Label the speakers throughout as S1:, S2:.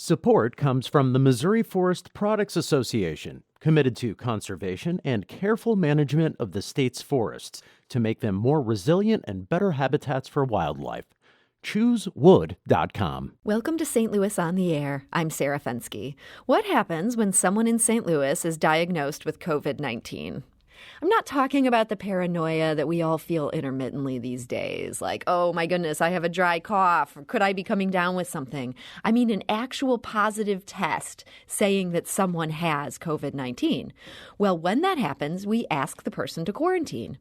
S1: Support comes from the Missouri Forest Products Association, committed to conservation and careful management of the state's forests to make them more resilient and better habitats for wildlife. ChooseWood.com.
S2: Welcome to St. Louis on the Air. I'm Sarah Fenske. What happens when someone in St. Louis is diagnosed with COVID-19? I'm not talking about the paranoia that we all feel intermittently these days, like, oh my goodness, I have a dry cough, or could I be coming down with something? I mean an actual positive test saying that someone has COVID-19. Well, when that happens, we ask the person to quarantine.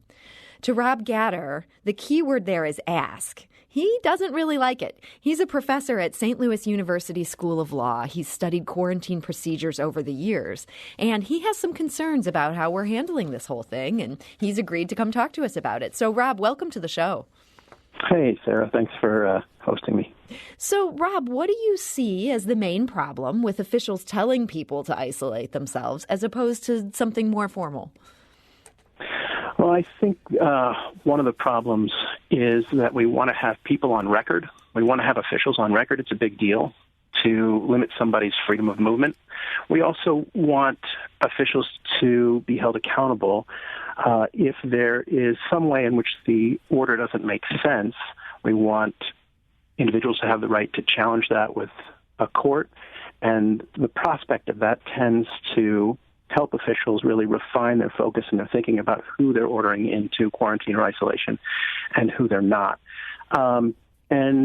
S2: To Rob Gatter, the key word there is ask. He doesn't really like it. He's a professor at St. Louis University School of Law. He's studied quarantine procedures over the years, and he has some concerns about how we're handling this whole thing, and he's agreed to come talk to us about it. So, Rob, welcome to the show.
S3: Hey, Sarah. Thanks for hosting me.
S2: So, Rob, what do you see as the main problem with officials telling people to isolate themselves as opposed to something more formal?
S3: Well, I think one of the problems is that we want to have people on record. We want to have officials on record. It's a big deal to limit somebody's freedom of movement. We also want officials to be held accountable if there is some way in which the order doesn't make sense. We want individuals to have the right to challenge that with a court, and the prospect of that tends to help officials really refine their focus and their thinking about who they're ordering into quarantine or isolation and who they're not. And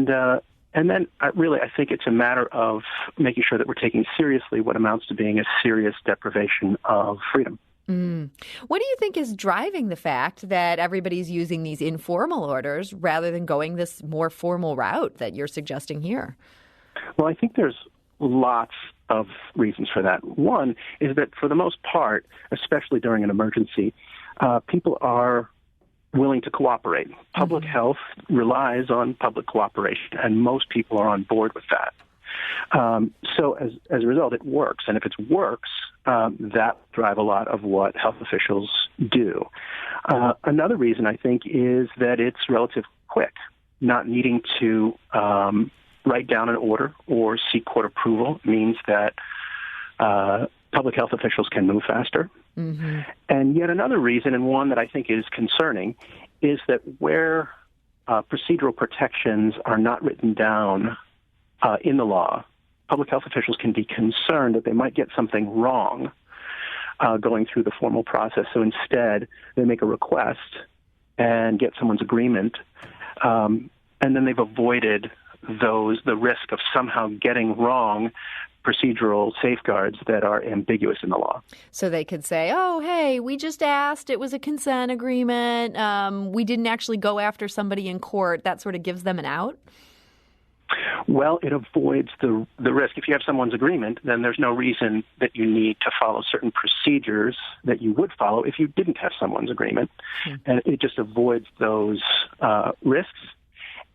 S3: then I think it's a matter of making sure that we're taking seriously what amounts to being a serious deprivation of freedom.
S2: What do you think is driving the fact that everybody's using these informal orders rather than going this more formal route that you're suggesting here?
S3: Well, I think there's lots of reasons for that. One is that for the most part, especially during an emergency, people are willing to cooperate. Public health relies on public cooperation, and most people are on board with that. So as a result, it works. And if it works, that drive a lot of what health officials do. Another reason, I think, is that it's relatively quick, not needing to write down an order or seek court approval means that public health officials can move faster. Mm-hmm. And yet another reason, and one that I think is concerning, is that where procedural protections are not written down in the law, public health officials can be concerned that they might get something wrong going through the formal process. So instead, they make a request and get someone's agreement, and then they've avoided the risk of somehow getting wrong procedural safeguards that are ambiguous in the law.
S2: So they could say, oh, hey, we just asked, it was a consent agreement, we didn't actually go after somebody in court. That sort of gives them an out?
S3: Well, it avoids the risk. If you have someone's agreement, then there's no reason that you need to follow certain procedures that you would follow if you didn't have someone's agreement. Mm-hmm. And it just avoids those risks.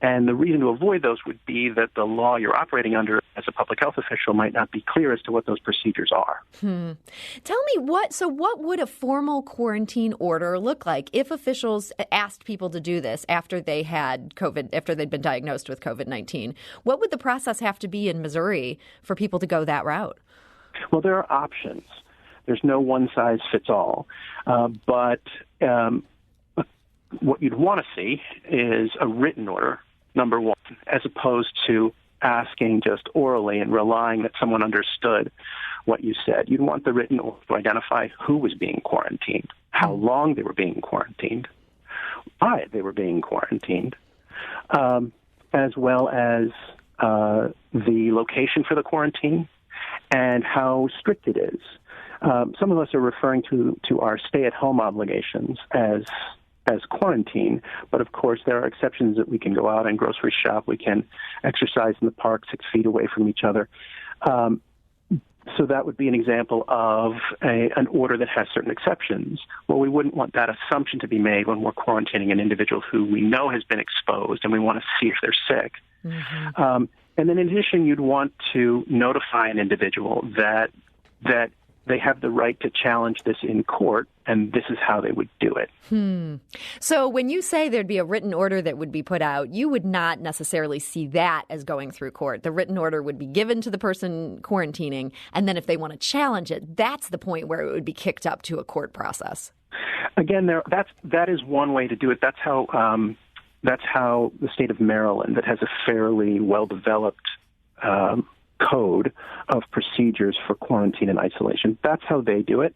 S3: And the reason to avoid those would be that the law you're operating under as a public health official might not be clear as to what those procedures are.
S2: Tell me what would a formal quarantine order look like if officials asked people to do this after they had COVID, after they'd been diagnosed with COVID-19? What would the process have to be in Missouri for people to go that route?
S3: Well, there are options. There's no one size fits all. But what you'd want to see is a written order, number one, as opposed to asking just orally and relying that someone understood what you said. You'd want the written order to identify who was being quarantined, how long they were being quarantined, why they were being quarantined, as well as the location for the quarantine and how strict it is. Some of us are referring to our stay-at-home obligations as quarantine, but of course there are exceptions that we can go out and grocery shop, we can exercise in the park 6 feet away from each other. So that would be an example of an order that has certain exceptions. Well, we wouldn't want that assumption to be made when we're quarantining an individual who we know has been exposed and we want to see if they're sick. Mm-hmm. And then in addition, you'd want to notify an individual that they have the right to challenge this in court, and this is how they would do it.
S2: So when you say there'd be a written order that would be put out, you would not necessarily see that as going through court. The written order would be given to the person quarantining, and then if they want to challenge it, that's the point where it would be kicked up to a court process.
S3: Again, that is one way to do it. That's how the state of Maryland, that has a fairly well-developed code of procedures for quarantine and isolation. That's how they do it.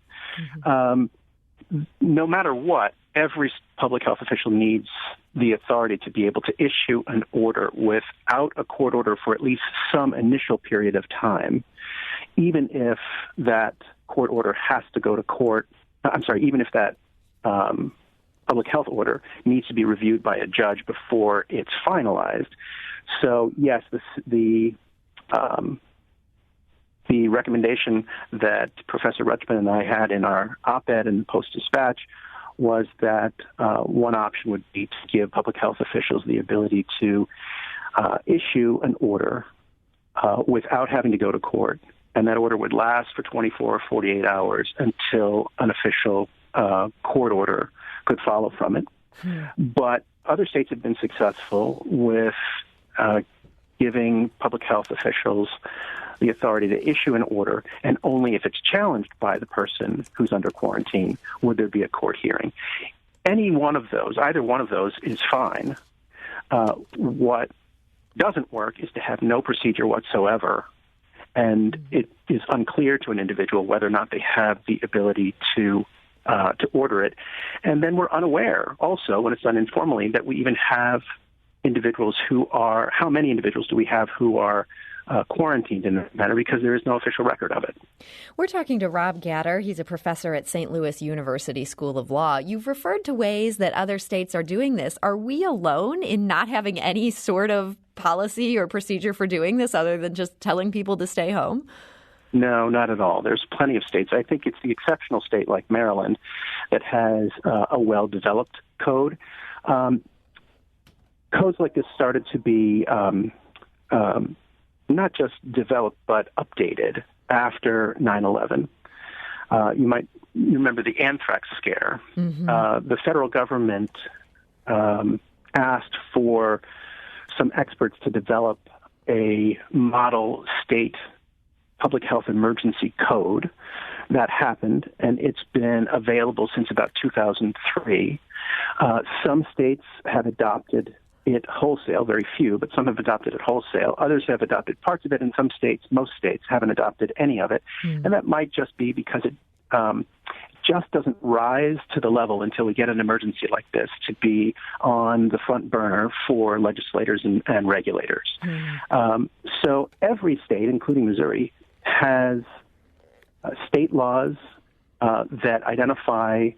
S3: No matter what, every public health official needs the authority to be able to issue an order without a court order for at least some initial period of time, even if that court order has to go to court. Even if that public health order needs to be reviewed by a judge before it's finalized. So, yes, the recommendation that Professor Rutschman and I had in our op-ed in the Post-Dispatch was that one option would be to give public health officials the ability to issue an order without having to go to court, and that order would last for 24 or 48 hours until an official court order could follow from it. But other states have been successful with giving public health officials the authority to issue an order, and only if it's challenged by the person who's under quarantine would there be a court hearing. Either one of those is fine. What doesn't work is to have no procedure whatsoever, and it is unclear to an individual whether or not they have the ability to order it. And then we're unaware also, when it's done informally, that we even have individuals how many individuals do we have who are quarantined in that matter, because there is no official record of it.
S2: We're talking to Rob Gatter. He's a professor at St. Louis University School of Law. You've referred to ways that other states are doing this. Are we alone in not having any sort of policy or procedure for doing this other than just telling people to stay home?
S3: No, not at all. There's plenty of states. I think it's the exceptional state like Maryland that has a well-developed code. Codes like this started to be not just developed but updated after 9/11. You remember the anthrax scare. The federal government asked for some experts to develop a model state public health emergency code. That happened, and it's been available since about 2003. Some states have adopted it wholesale, very few, but some have adopted it wholesale. Others have adopted parts of it, and most states haven't adopted any of it. And that might just be because it just doesn't rise to the level until we get an emergency like this to be on the front burner for legislators and regulators. So every state, including Missouri, has state laws that identify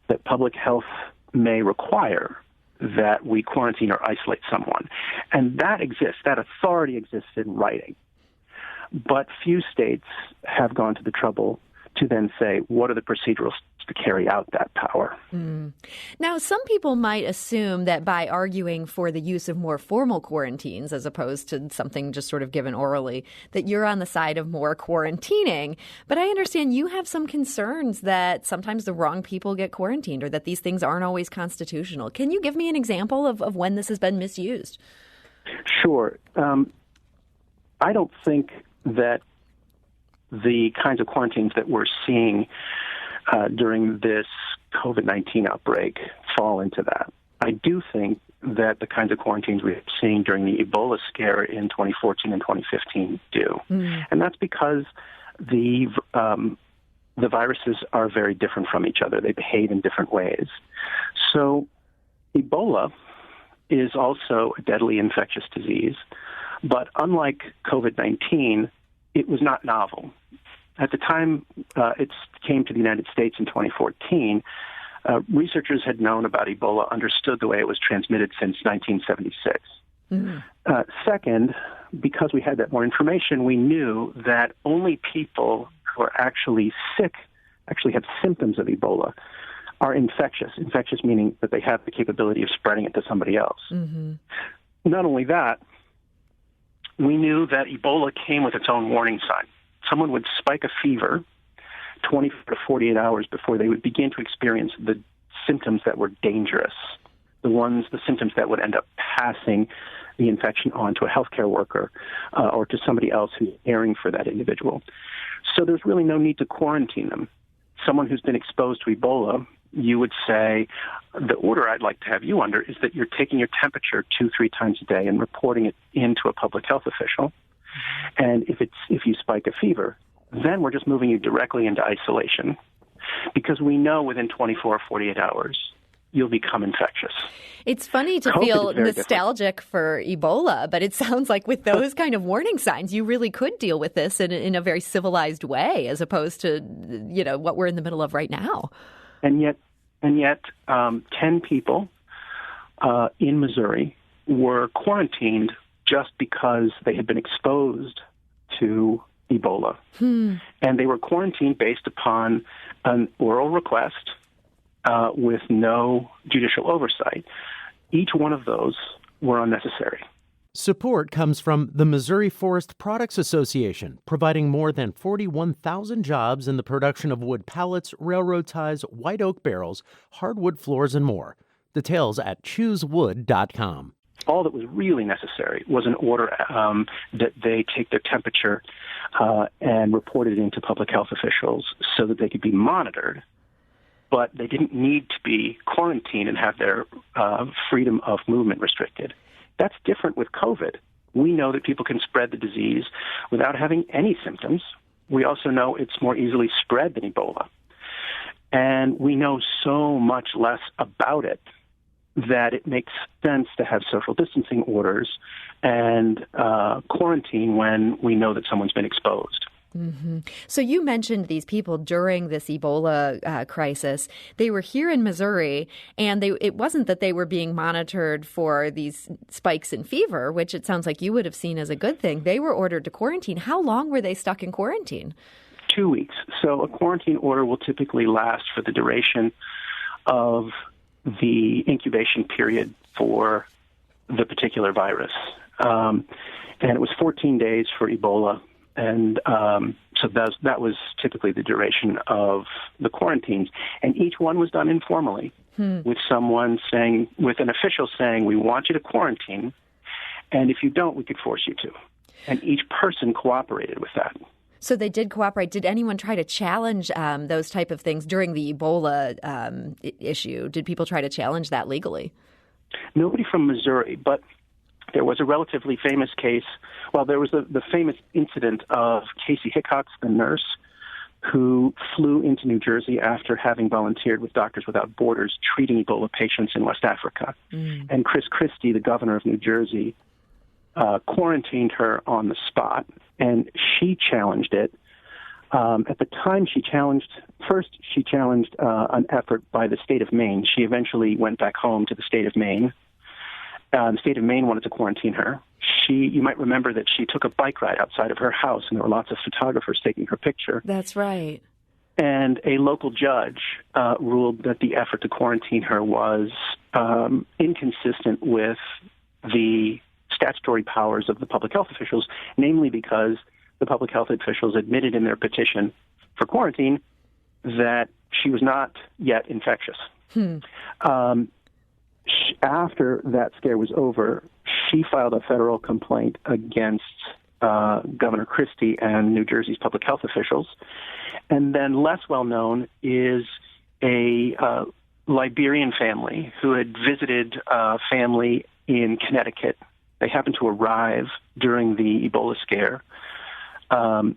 S3: that public health may require that we quarantine or isolate someone. And that exists, that authority exists in writing. But few states have gone to the trouble to then say, what are the procedural steps to carry out that power?
S2: Now, some people might assume that by arguing for the use of more formal quarantines as opposed to something just sort of given orally, that you're on the side of more quarantining. But I understand you have some concerns that sometimes the wrong people get quarantined or that these things aren't always constitutional. Can you give me an example of when this has been misused?
S3: Sure. I don't think that the kinds of quarantines that we're seeing during this COVID-19 outbreak fall into that. I do think that the kinds of quarantines we're seeing during the Ebola scare in 2014 and 2015 do. And that's because the viruses are very different from each other. They behave in different ways. So Ebola is also a deadly infectious disease, but unlike COVID-19, it was not novel. At the time it came to the United States in 2014, researchers had known about Ebola, understood the way it was transmitted since 1976. Second, because we had that more information, we knew that only people who are actually sick, actually have symptoms of Ebola, are infectious. Infectious meaning that they have the capability of spreading it to somebody else. Not only that, we knew that Ebola came with its own warning sign. Someone would spike a fever, 24 to 48 hours before they would begin to experience the symptoms that were dangerous, the symptoms that would end up passing the infection on to a healthcare worker or to somebody else who's caring for that individual. So there's really no need to quarantine them. Someone who's been exposed to Ebola, you would say, the order I'd like to have you under is that you're taking your temperature 2-3 times a day and reporting it into a public health official. And if you spike a fever, then we're just moving you directly into isolation, because we know within 24 or 48 hours you'll become infectious.
S2: It's funny to feel nostalgic for Ebola, but it sounds like with those kind of warning signs, you really could deal with this in a very civilized way, as opposed to, what we're in the middle of right now.
S3: And yet, 10 people in Missouri were quarantined just because they had been exposed to Ebola. And they were quarantined based upon an oral request with no judicial oversight. Each one of those were unnecessary.
S1: Support comes from the Missouri Forest Products Association, providing more than 41,000 jobs in the production of wood pallets, railroad ties, white oak barrels, hardwood floors, and more. Details at choosewood.com.
S3: All that was really necessary was an order that they take their temperature and report it into public health officials so that they could be monitored, but they didn't need to be quarantined and have their freedom of movement restricted. That's different with COVID. We know that people can spread the disease without having any symptoms. We also know it's more easily spread than Ebola. And we know so much less about it that it makes sense to have social distancing orders and quarantine when we know that someone's been exposed.
S2: Mm-hmm. So you mentioned these people during this Ebola crisis. They were here in Missouri, and it wasn't that they were being monitored for these spikes in fever, which it sounds like you would have seen as a good thing. They were ordered to quarantine. How long were they stuck in quarantine?
S3: 2 weeks. So a quarantine order will typically last for the duration of the incubation period for the particular virus. And it was 14 days for Ebola. And so that was typically the duration of the quarantines. And each one was done informally with with an official saying, we want you to quarantine, and if you don't, we could force you to. And each person cooperated with that.
S2: So they did cooperate. Did anyone try to challenge those type of things during the Ebola issue? Did people try to challenge that legally?
S3: Nobody from Missouri, but there was a relatively famous case. Well, there was the famous incident of Casey Hickox, the nurse, who flew into New Jersey after having volunteered with Doctors Without Borders treating Ebola patients in West Africa. And Chris Christie, the governor of New Jersey, quarantined her on the spot, and she challenged it. At the time, she challenged an effort by the state of Maine. She eventually went back home to the state of Maine. The state of Maine wanted to quarantine her. You might remember that she took a bike ride outside of her house, and there were lots of photographers taking her picture.
S2: That's right.
S3: And a local judge ruled that the effort to quarantine her was inconsistent with the statutory powers of the public health officials, namely because the public health officials admitted in their petition for quarantine that she was not yet infectious. After that scare was over, she filed a federal complaint against Governor Christie and New Jersey's public health officials. And then less well known is a Liberian family who had visited a family in Connecticut. They happened to arrive during the Ebola scare, and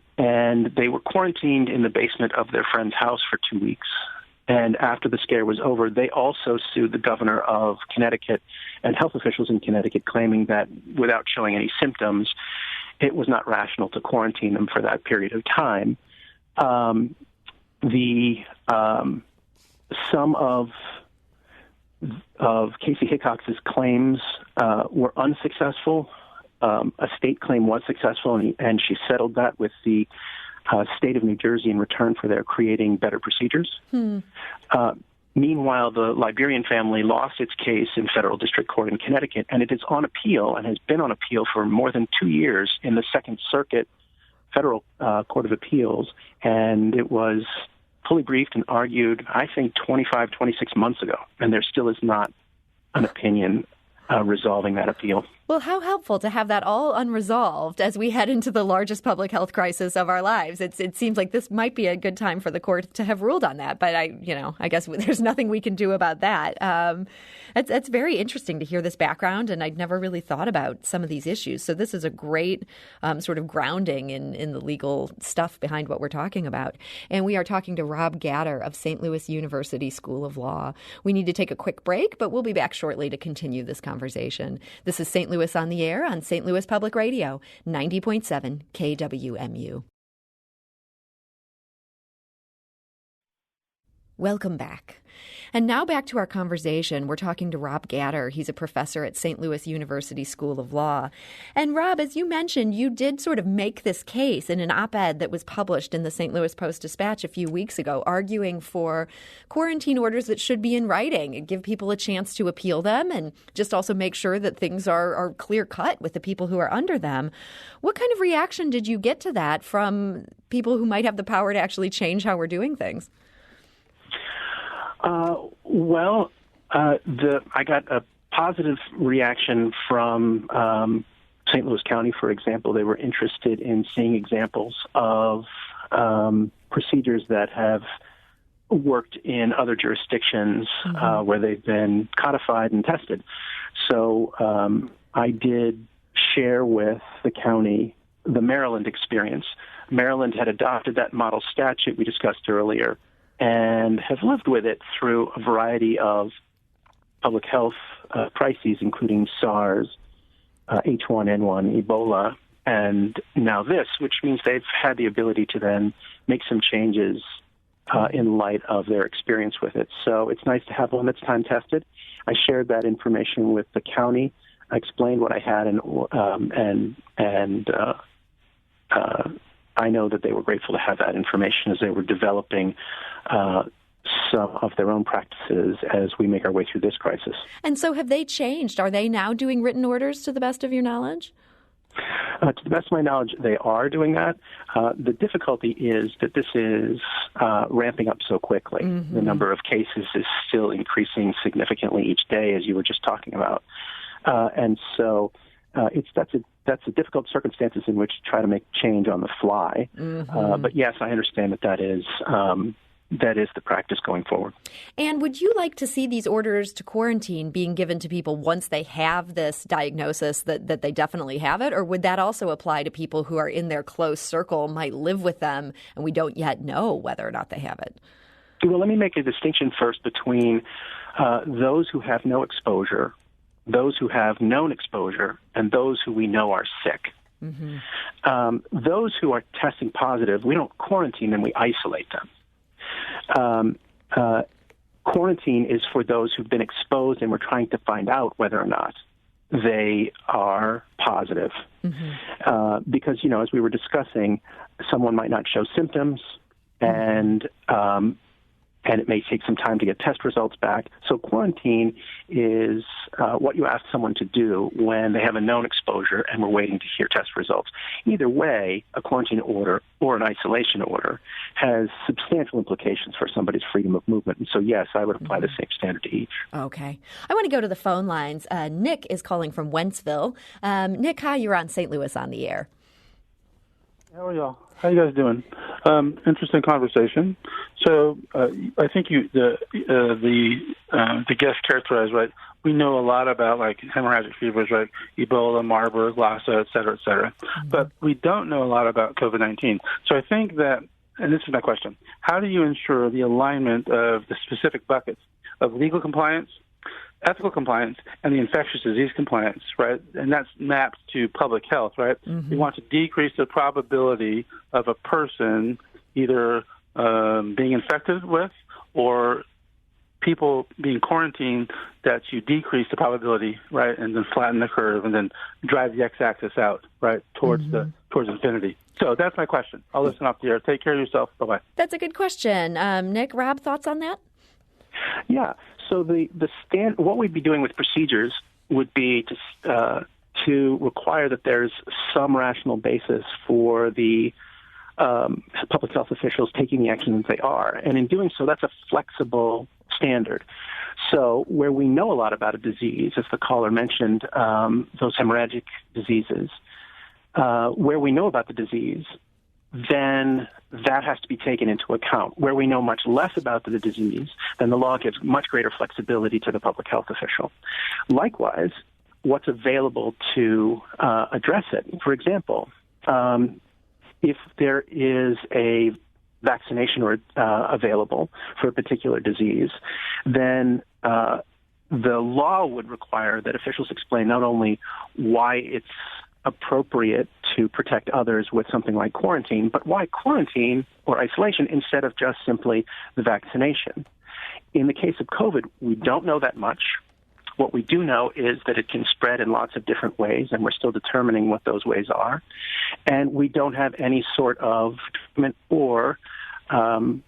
S3: they were quarantined in the basement of their friend's house for 2 weeks. And after the scare was over, they also sued the governor of Connecticut and health officials in Connecticut, claiming that without showing any symptoms, it was not rational to quarantine them for that period of time. Some of Casey Hickox's claims were unsuccessful. A state claim was successful, and she settled that with the state of New Jersey in return for their creating better procedures. Meanwhile, the Liberian family lost its case in federal district court in Connecticut, and it is on appeal and has been on appeal for more than 2 years in the Second Circuit federal Court of Appeals, and it was fully briefed and argued, I think, 25, 26 months ago, and there still is not an opinion resolving that appeal.
S2: Well, how helpful to have that all unresolved as we head into the largest public health crisis of our lives. It seems like this might be a good time for the court to have ruled on that, but I guess there's nothing we can do about that. That's very interesting to hear this background, and I'd never really thought about some of these issues. So this is a great sort of grounding in the legal stuff behind what we're talking about. And we are talking to Rob Gatter of St. Louis University School of Law. We need to take a quick break, but we'll be back shortly to continue this conversation. This is St. Louis on the Air on St. Louis Public Radio, 90.7 KWMU. Welcome back. And now back to our conversation. We're talking to Rob Gatter. He's a professor at St. Louis University School of Law. And Rob, as you mentioned, you did sort of make this case in an op-ed that was published in the St. Louis Post-Dispatch a few weeks ago, arguing for quarantine orders that should be in writing and give people a chance to appeal them and just also make sure that things are clear-cut with the people who are under them. What kind of reaction did you get to that from people who might have the power to actually change how we're doing things?
S3: I got a positive reaction from St. Louis County, for example. They were interested in seeing examples of procedures that have worked in other jurisdictions where they've been codified and tested. So I did share with the county the Maryland experience. Maryland had adopted that model statute we discussed earlier and have lived with it through a variety of public health crises, including SARS, H1N1, Ebola, and now this, which means they've had the ability to then make some changes in light of their experience with it. So it's nice to have one that's time-tested. I shared that information with the county. I explained what I had, and I know that they were grateful to have that information as they were developing some of their own practices as we make our way through this crisis.
S2: And so have they changed? Are they now doing written orders to the best of your knowledge?
S3: To the best of my knowledge, they are doing that. The difficulty is that this is ramping up so quickly. Mm-hmm. The number of cases is still increasing significantly each day, as you were just talking about. And so that's a difficult circumstances in which to try to make change on the fly. Mm-hmm. But yes, I understand that is the practice going forward.
S2: And would you like to see these orders to quarantine being given to people once they have this diagnosis that they definitely have it? Or would that also apply to people who are in their close circle, might live with them, and we don't yet know whether or not they have it?
S3: Well, let me make a distinction first between those who have no exposure, those who have known exposure, and those who we know are sick. Mm-hmm. Those who are testing positive, we don't quarantine them, we isolate them. Quarantine is for those who've been exposed and we're trying to find out whether or not they are positive. Mm-hmm. Because, as we were discussing, someone might not show symptoms and it may take some time to get test results back. So quarantine is what you ask someone to do when they have a known exposure and we're waiting to hear test results. Either way, a quarantine order or an isolation order has substantial implications for somebody's freedom of movement. And so, yes, I would apply the same standard to each.
S2: Okay. I want to go to the phone lines. Nick is calling from Wentzville. Nick, hi, you're on St. Louis on the Air.
S4: How are y'all? How you guys doing? Interesting conversation. So I think the guest characterized right. We know a lot about like hemorrhagic fevers, right? Ebola, Marburg, Lassa, et cetera, et cetera. Mm-hmm. But we don't know a lot about COVID-19. So I think that, and this is my question: how do you ensure the alignment of the specific buckets of legal compliance, ethical compliance, and the infectious disease compliance, right? And that's mapped to public health, right? Mm-hmm. We want to decrease the probability of a person either being infected with or people being quarantined, that you decrease the probability, right, and then flatten the curve and then drive the x-axis out, right, towards towards infinity. So that's my question. I'll listen off the air. Take care of yourself. Bye-bye.
S2: That's a good question. Nick, Rob, thoughts on that?
S3: Yeah. So what we'd be doing with procedures would be to require that there's some rational basis for the public health officials taking the actions they are. And in doing so, that's a flexible standard. So where we know a lot about a disease, as the caller mentioned, those hemorrhagic diseases, where we know about the disease, then that has to be taken into account. Where we know much less about the disease, then the law gives much greater flexibility to the public health official. Likewise, what's available to address it. For example, if there is a vaccination available for a particular disease, then the law would require that officials explain not only why it's appropriate to protect others with something like quarantine, but why quarantine or isolation instead of just simply the vaccination. In the case of COVID, we don't know that much. What we do know is that it can spread in lots of different ways, and we're still determining what those ways are. And we don't have any sort of treatment or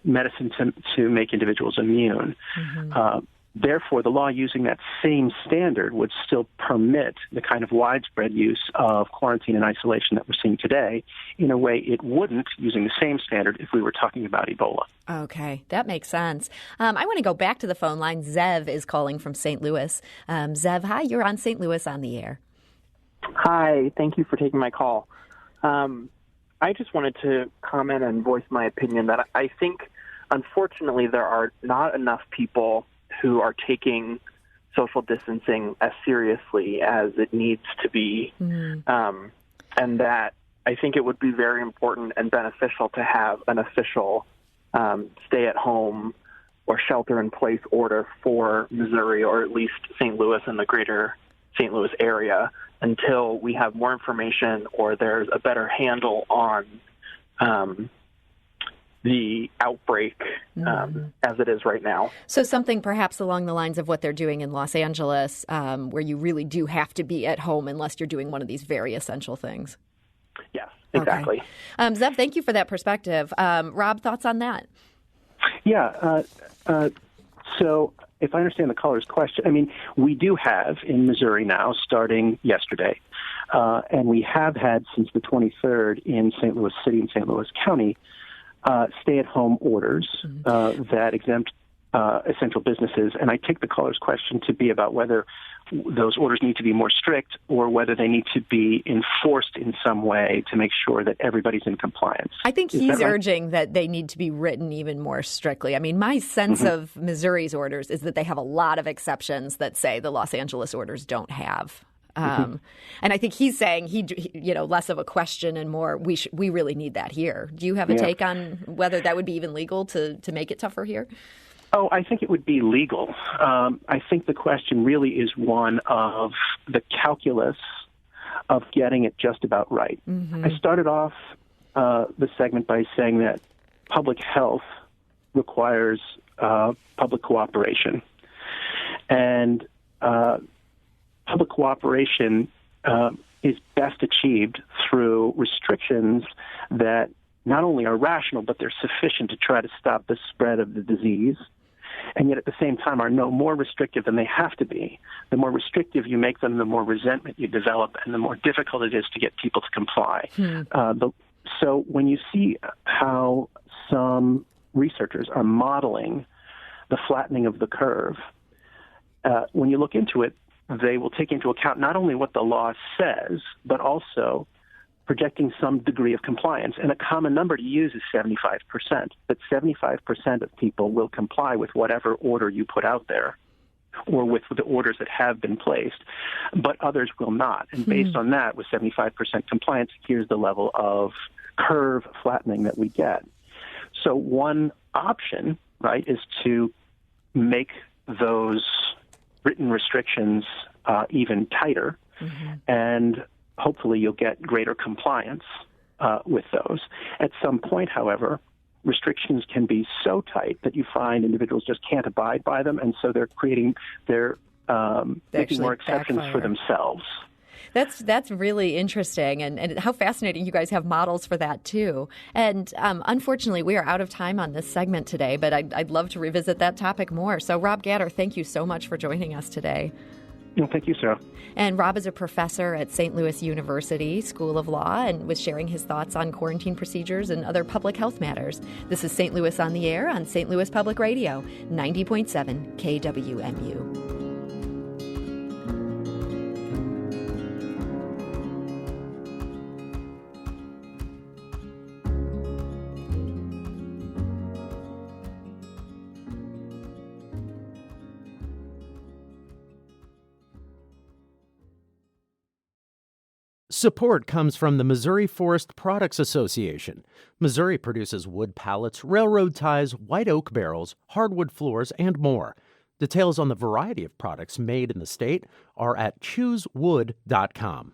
S3: medicine to make individuals immune. Mm-hmm. Therefore, the law using that same standard would still permit the kind of widespread use of quarantine and isolation that we're seeing today in a way it wouldn't using the same standard if we were talking about Ebola.
S2: Okay, that makes sense. I want to go back to the phone line. Zev is calling from St. Louis. Zev, hi, you're on St. Louis on the air.
S5: Hi, thank you for taking my call. I just wanted to comment and voice my opinion that I think, unfortunately, there are not enough people who are taking social distancing as seriously as it needs to be, and that I think it would be very important and beneficial to have an official stay-at-home or shelter-in-place order for Missouri, or at least St. Louis and the greater St. Louis area, until we have more information or there's a better handle on the outbreak as it is right now.
S2: So something perhaps along the lines of what they're doing in Los Angeles, where you really do have to be at home unless you're doing one of these very essential things.
S5: Yes, exactly.
S2: Okay. Zev, thank you for that perspective. Rob, thoughts on that?
S3: Yeah. So if I understand the caller's question, I mean, we do have in Missouri now, starting yesterday, and we have had since the 23rd in St. Louis City and St. Louis County, stay-at-home orders that exempt essential businesses. And I take the caller's question to be about whether those orders need to be more strict or whether they need to be enforced in some way to make sure that everybody's in compliance.
S2: I think he's urging that they need to be written even more strictly. I mean, my sense of Missouri's orders is that they have a lot of exceptions that say the Los Angeles orders don't have. And I think he's saying less of a question and more we really need that here. Do you have a take on whether that would be even legal to make it tougher here?
S3: Oh, I think it would be legal. I think the question really is one of the calculus of getting it just about right. I started off the segment by saying that public health requires public cooperation. And public cooperation is best achieved through restrictions that not only are rational, but they're sufficient to try to stop the spread of the disease, and yet at the same time are no more restrictive than they have to be. The more restrictive you make them, the more resentment you develop, and the more difficult it is to get people to comply. So when you see how some researchers are modeling the flattening of the curve, when you look into it, they will take into account not only what the law says, but also projecting some degree of compliance. And a common number to use is 75%. But 75% of people will comply with whatever order you put out there or with the orders that have been placed, but others will not. And based on that, with 75% compliance, here's the level of curve flattening that we get. So one option, right, is to make those written restrictions even tighter, and hopefully you'll get greater compliance with those. At some point, however, restrictions can be so tight that you find individuals just can't abide by them, and so they're making more exceptions for themselves.
S2: That's really interesting, and how fascinating you guys have models for that, too. And unfortunately, we are out of time on this segment today, but I'd love to revisit that topic more. So, Rob Gatter, thank you so much for joining us today.
S3: Well, thank you, Sarah.
S2: And Rob is a professor at St. Louis University School of Law and was sharing his thoughts on quarantine procedures and other public health matters. This is St. Louis on the Air on St. Louis Public Radio, 90.7 KWMU.
S1: Support comes from the Missouri Forest Products Association. Missouri produces wood pallets, railroad ties, white oak barrels, hardwood floors, and more. Details on the variety of products made in the state are at choosewood.com.